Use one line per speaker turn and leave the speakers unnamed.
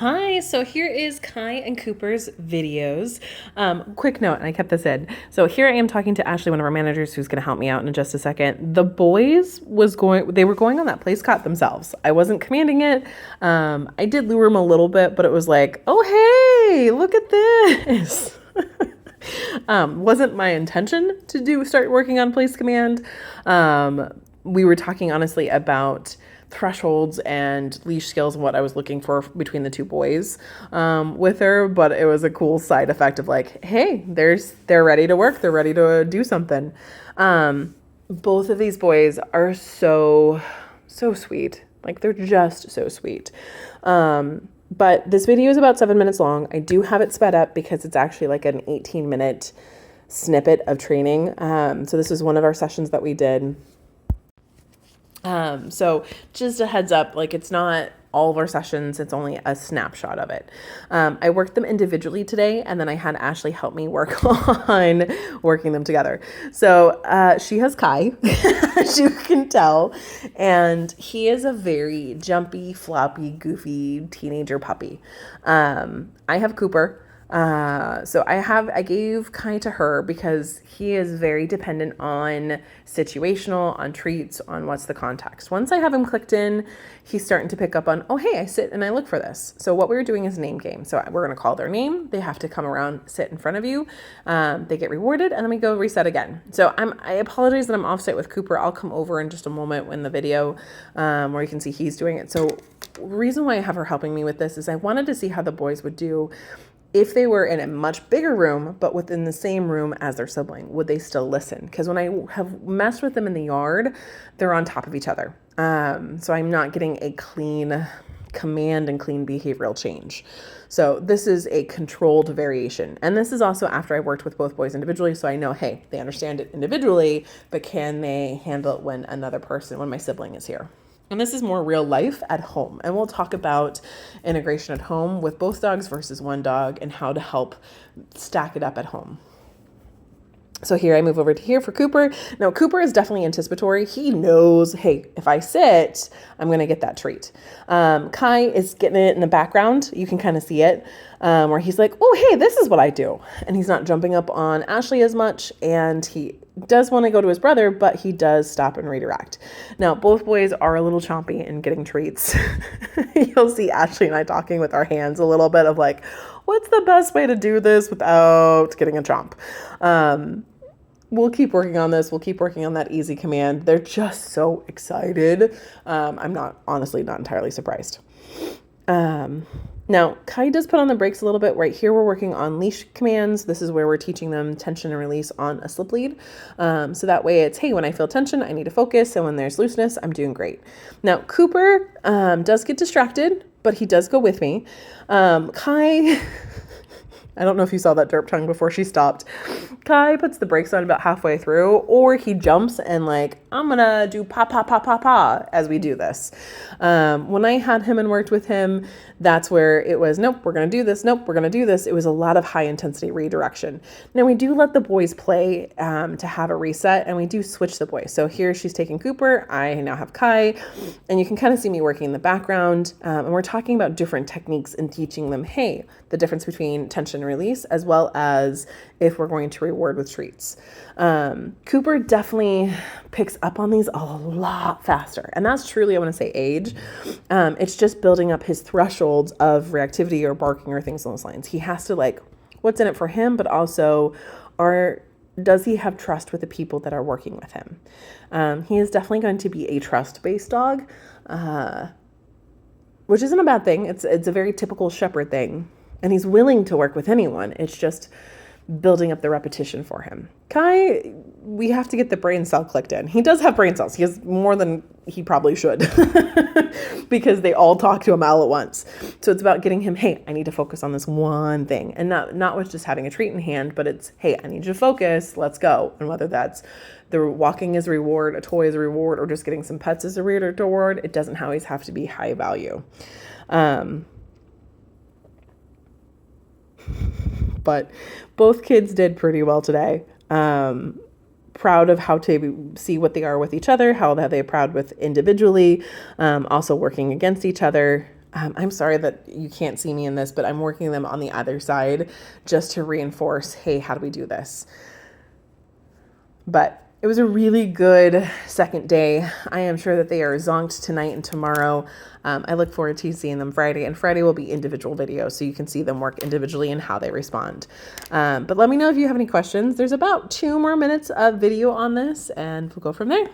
Hi, so here is Kai and Cooper's videos. Quick note, and I kept this in. So here I am talking to Ashley, one of our managers, who's going to help me out in just a second. The boys they were going on that play Scott themselves. I wasn't commanding it. I did lure them a little bit, but it was like, oh, hey, look at this. Wasn't my intention to start working on place command. We were talking honestly about thresholds and leash skills and what I was looking for between the two boys with her, but it was a cool side effect of like, hey, they're ready to work, they're ready to do something. Both of these boys are so sweet. Like, they're just so sweet. But this video is about 7 minutes long. I do have it sped up because it's actually like an 18-minute snippet of training. So this is one of our sessions that we did. So just a heads up, like, it's not all of our sessions, it's only a snapshot of it. I worked them individually today, and then I had Ashley help me work on working them together. So she has Kai, as you can tell, and he is a very jumpy, floppy, goofy teenager puppy. I have Cooper. So I gave Kai to her because he is very dependent on situational, on treats, on what's the context. Once I have him clicked in, he's starting to pick up on, oh, hey, I sit and I look for this. So what we were doing is name game. So we're going to call their name. They have to come around, sit in front of you. They get rewarded, and then we go reset again. So I apologize that I'm offsite with Cooper. I'll come over in just a moment in the video, where you can see he's doing it. So the reason why I have her helping me with this is I wanted to see how the boys would do if they were in a much bigger room, but within the same room as their sibling. Would they still listen? Because when I have messed with them in the yard, they're on top of each other. So I'm not getting a clean command and clean behavioral change. So this is a controlled variation. And this is also after I worked with both boys individually. So I know, hey, they understand it individually, but can they handle it when my sibling is here? And this is more real life at home. And we'll talk about integration at home with both dogs versus one dog and how to help stack it up at home. So here I move over to here for Cooper. Now, Cooper is definitely anticipatory. He knows, hey, if I sit, I'm going to get that treat. Kai is getting it in the background. You can kind of see it, where he's like, oh, hey, this is what I do. And he's not jumping up on Ashley as much. And he does want to go to his brother, but he does stop and redirect. Now, both boys are a little chompy and getting treats. You'll see Ashley and I talking with our hands a little bit of like, what's the best way to do this without getting a chomp? We'll keep working on this. We'll keep working on that easy command. They're just so excited. I'm honestly not entirely surprised. Now, Kai does put on the brakes a little bit. Right here, we're working on leash commands. This is where we're teaching them tension and release on a slip lead. So that way it's, hey, when I feel tension, I need to focus. And when there's looseness, I'm doing great. Now, Cooper does get distracted, but he does go with me. Kai... I don't know if you saw that derp tongue before she stopped. Kai puts the brakes on about halfway through, or he jumps and like, I'm going to do pa, pa, pa, pa, pa as we do this. When I had him and worked with him, that's where it was, nope, we're going to do this. Nope, we're going to do this. It was a lot of high intensity redirection. Now we do let the boys play to have a reset, and we do switch the boys. So here she's taking Cooper. I now have Kai, and you can kind of see me working in the background. And we're talking about different techniques and teaching them, hey, the difference between tension and release, as well as if we're going to reward with treats. Cooper definitely picks up on these a lot faster. And that's truly, I want to say, age. It's just building up his thresholds of reactivity or barking or things along those lines. He has to like, what's in it for him, but also does he have trust with the people that are working with him? He is definitely going to be a trust-based dog, which isn't a bad thing. It's a very typical shepherd thing. And he's willing to work with anyone. It's just building up the repetition for him. Kai, we have to get the brain cell clicked in. He does have brain cells. He has more than he probably should because they all talk to him all at once. So it's about getting him, hey, I need to focus on this one thing. And not with just having a treat in hand, but it's, hey, I need you to focus. Let's go. And whether that's the walking is a reward, a toy is a reward, or just getting some pets is a reward, it doesn't always have to be high value. But both kids did pretty well today. Proud of how to see what they are with each other, how they're proud with individually, also working against each other. I'm sorry that you can't see me in this, but I'm working them on the other side just to reinforce, hey, how do we do this? But it was a really good second day. I am sure that they are zonked tonight and tomorrow. I look forward to seeing them Friday, and Friday will be individual videos so you can see them work individually and how they respond. But let me know if you have any questions. There's about 2 more minutes of video on this, and we'll go from there.